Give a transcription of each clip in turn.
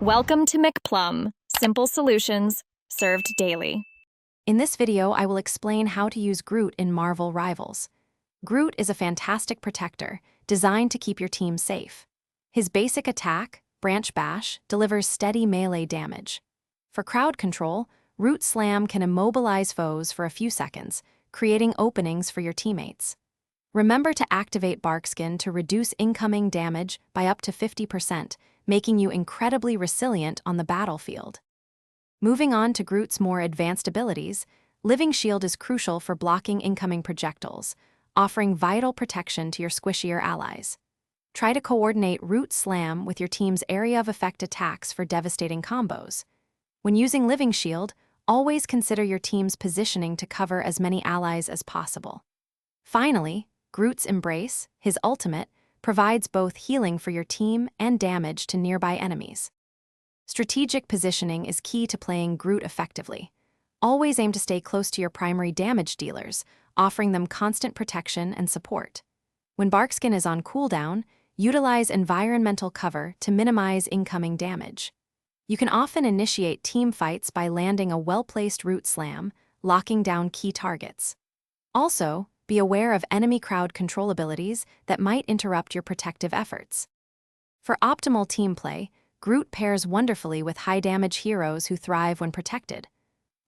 Welcome to McPlum, simple solutions served daily. In this video, I will explain how to use Groot in Marvel Rivals. Groot is a fantastic protector, designed to keep your team safe. His basic attack, Branch Bash, delivers steady melee damage. For crowd control, Root Slam can immobilize foes for a few seconds, creating openings for your teammates. Remember to activate Barkskin to reduce incoming damage by up to 50%, making you incredibly resilient on the battlefield. Moving on to Groot's more advanced abilities, Living Shield is crucial for blocking incoming projectiles, offering vital protection to your squishier allies. Try to coordinate Root Slam with your team's area of effect attacks for devastating combos. When using Living Shield, always consider your team's positioning to cover as many allies as possible. Finally, Groot's Embrace, his ultimate, provides both healing for your team and damage to nearby enemies. Strategic positioning is key to playing Groot effectively. Always aim to stay close to your primary damage dealers, offering them constant protection and support. When Barkskin is on cooldown, utilize environmental cover to minimize incoming damage. You can often initiate team fights by landing a well-placed Root Slam, locking down key targets. Also, be aware of enemy crowd control abilities that might interrupt your protective efforts. For optimal team play, Groot pairs wonderfully with high-damage heroes who thrive when protected.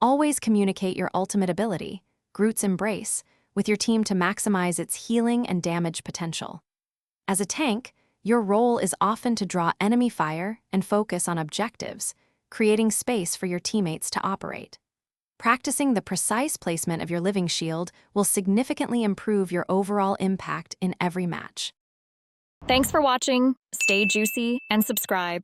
Always communicate your ultimate ability, Groot's Embrace, with your team to maximize its healing and damage potential. As a tank, your role is often to draw enemy fire and focus on objectives, creating space for your teammates to operate. Practicing the precise placement of your Living Shield will significantly improve your overall impact in every match. Thanks for watching, stay juicy, and subscribe.